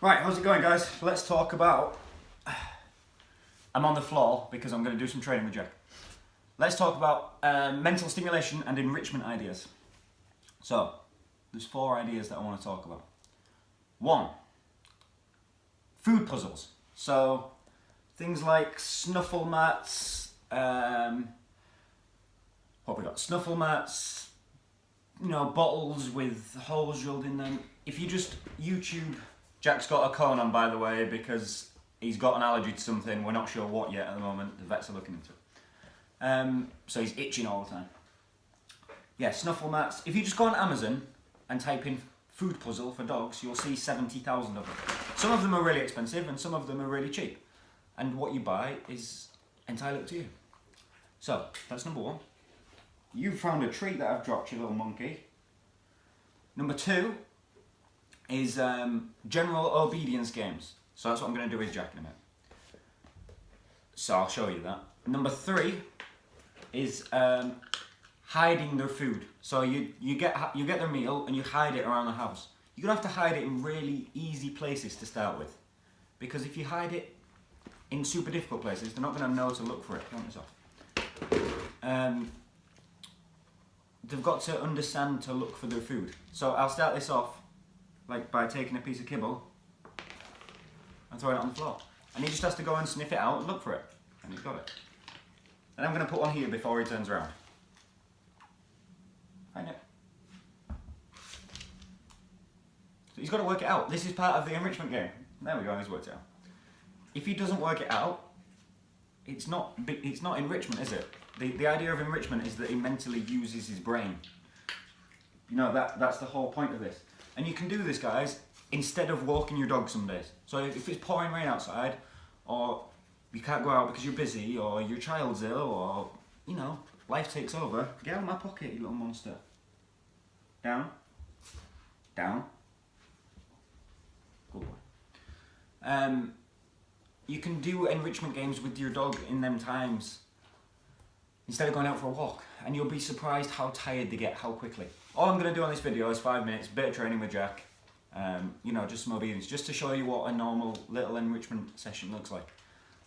Right, how's it going, guys? Let's talk about... I'm on the floor because I'm going to do some training with Jack. Let's talk about mental stimulation and enrichment ideas. So, there's 4 ideas that I want to talk about. 1, food puzzles. So, things like snuffle mats, what have we got? Snuffle mats, bottles with holes drilled in them. If you just YouTube... Jack's got a cone on, by the way, because he's got an allergy to something. We're not sure what yet at the moment. The vets are looking into it. So he's itching all the time. Yeah, snuffle mats. If you just go on Amazon and type in food puzzle for dogs, you'll see 70,000 of them. Some of them are really expensive and some of them are really cheap. And what you buy is entirely up to you. So, that's number 1. You found a treat that I've dropped, you little monkey. Number 2 is general obedience games. So that's what I'm going to do with Jack in a minute. So I'll show you that. Number 3 is hiding their food. So you get their meal and you hide it around the house. You're going to have to hide it in really easy places to start with. Because if you hide it in super difficult places, they're not going to know to look for it. Turn this off. They've got to understand to look for their food. So I'll start this off by taking a piece of kibble and throwing it on the floor. And he just has to go and sniff it out and look for it. And he's got it. And I'm going to put one here before he turns around. Find it. So he's got to work it out. This is part of the enrichment game. There we go, he's worked it out. If he doesn't work it out, it's not enrichment, is it? The idea of enrichment is that he mentally uses his brain. That's the whole point of this. And you can do this, guys, instead of walking your dog some days. So if it's pouring rain outside, or you can't go out because you're busy, or your child's ill, or, life takes over, get out of my pocket, you little monster. Down. Down. Good boy. You can do enrichment games with your dog in them times, instead of going out for a walk. And you'll be surprised how tired they get, how quickly. All I'm going to do on this video is 5 minutes, bit of training with Jack, just some obedience, just to show you what a normal little enrichment session looks like.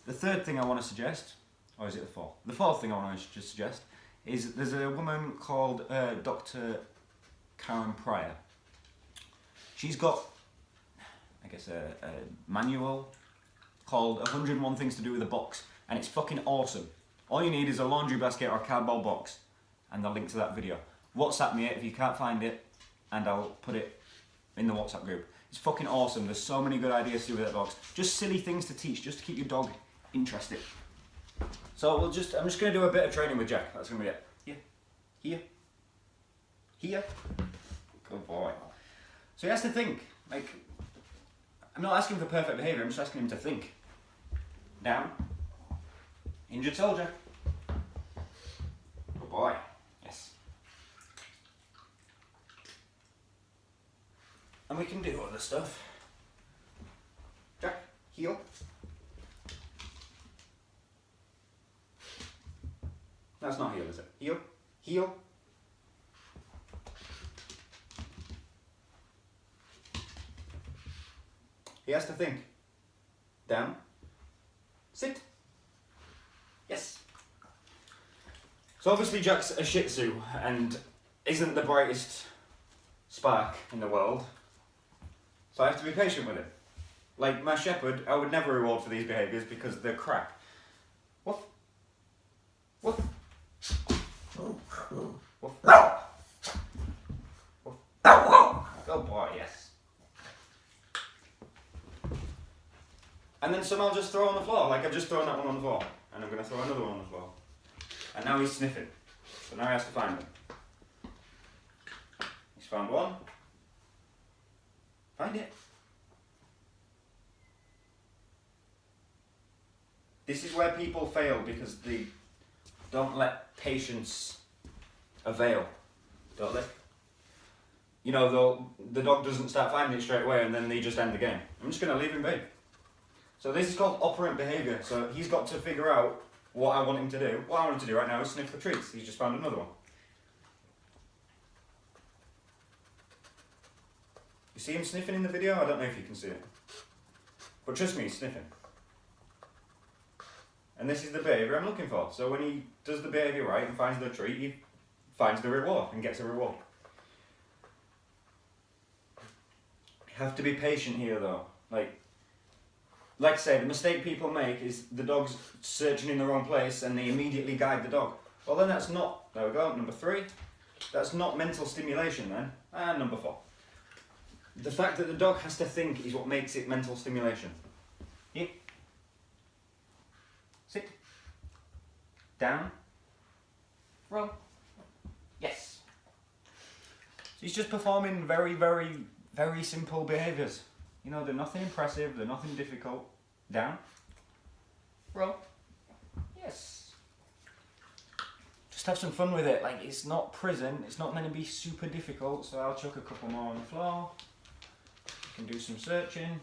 The third thing I want to suggest, or is it the 4th? The 4th thing I want to just suggest is there's a woman called Dr. Karen Pryor. She's got, I guess, a manual called 101 Things to Do with a Box, and it's fucking awesome. All you need is a laundry basket or a cardboard box, and the link to that video. WhatsApp me it if you can't find it, and I'll put it in the WhatsApp group. It's fucking awesome. There's so many good ideas to do with that box. Just silly things to teach, just to keep your dog interested. So I'm just going to do a bit of training with Jack. That's going to be it. Here. Here. Good boy. So he has to think. I'm not asking for perfect behaviour, I'm just asking him to think. Down. Injured soldier. Good boy. Yes. And we can do other stuff. Jack, heel. That's not heel, is it? Heel. Heel. He has to think. Down. Sit. Yes. So obviously Jack's a Shih Tzu and isn't the brightest spark in the world. So I have to be patient with him. Like my shepherd, I would never reward for these behaviours because they're crap. Woof. Woof. Woof. Woof. Good boy, yes. And then some I'll just throw on the floor, like I've just thrown that one on the floor. And I'm going to throw another one on the floor. And now he's sniffing. So now he has to find them. He's found one. Find it. This is where people fail because they don't let patience avail. Don't they? The dog doesn't start finding it straight away and then they just end the game. I'm just going to leave him be. So this is called operant behaviour. So he's got to figure out what I want him to do. What I want him to do right now is sniff for treats. He's just found another one. You see him sniffing in the video? I don't know if you can see it. But trust me, he's sniffing. And this is the behaviour I'm looking for. So when he does the behaviour right and finds the treat, he finds the reward and gets a reward. You have to be patient here though. Like I say, the mistake people make is the dog's searching in the wrong place and they immediately guide the dog. Well then that's not, there we go, number 3. That's not mental stimulation then. And number 4. The fact that the dog has to think is what makes it mental stimulation. Here. Sit. Down. Roll. Yes. So he's just performing very, very, very simple behaviours. You know, they're nothing impressive, they're nothing difficult. Down. Roll. Yes. Just have some fun with it. Like, it's not prison, it's not meant to be super difficult, so I'll chuck a couple more on the floor. Can do some searching.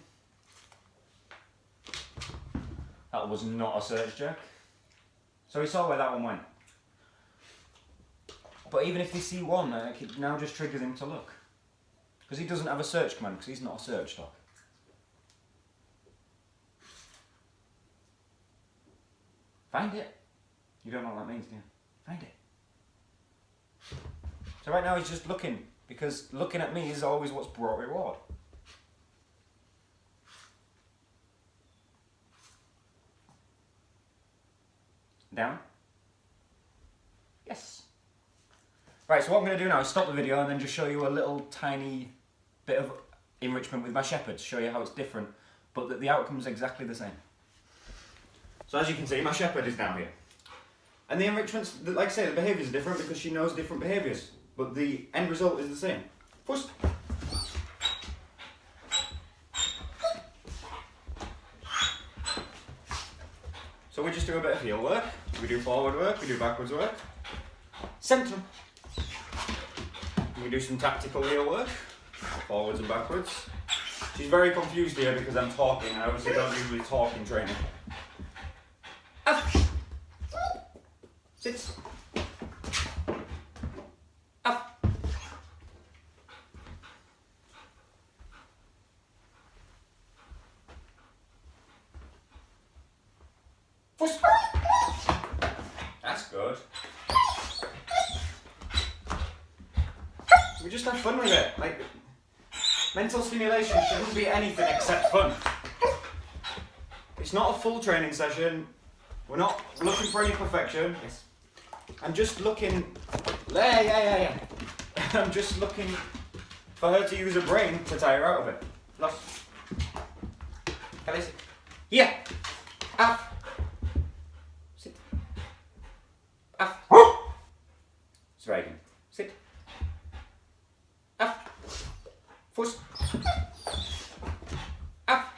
That was not a search check. So we saw where that one went. But even if they see one, it now just triggers him to look. Because he doesn't have a search command, because he's not a search dog. Find it. You don't know what that means, do you? Find it. So right now he's just looking, because looking at me is always what's brought reward. Down. Yes. Right, so what I'm going to do now is stop the video and then just show you a little tiny bit of enrichment with my shepherd to show you how it's different, but that the outcome's exactly the same. So as you can see, my shepherd is down here. And the enrichments, like I say, the behaviours are different because she knows different behaviours, but the end result is the same. First. So we just do a bit of heel work, we do forward work, we do backwards work. Centre. We do some tactical heel work, forwards and backwards. She's very confused here because I'm talking. I obviously don't usually talk in training. Up. Sit. Up. Push. That's good. We just have fun with it. Like, mental stimulation shouldn't be anything except fun. It's not a full training session. We're not looking for any perfection. Yes. I'm just looking. Yeah. I'm just looking for her to use her brain to tie her out of it. Lost. Can I sit? Yeah. Up. Sit. Up. Zwijgen. Sit. Up. Voet. Up.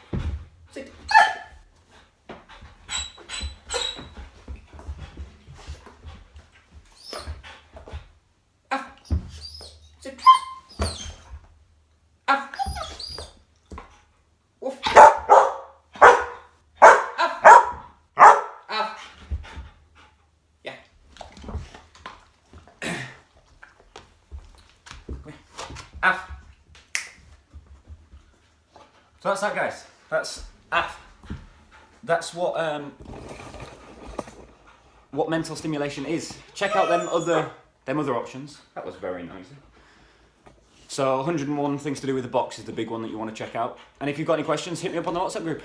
Sit. Up. Sit. Up. Off. Up. Up. Yeah. Up. So that's that, guys. That's what mental stimulation is. Check out them other options. That was very noisy. So 101 things to do with the box is the big one that you want to check out. And if you've got any questions, hit me up on the WhatsApp group.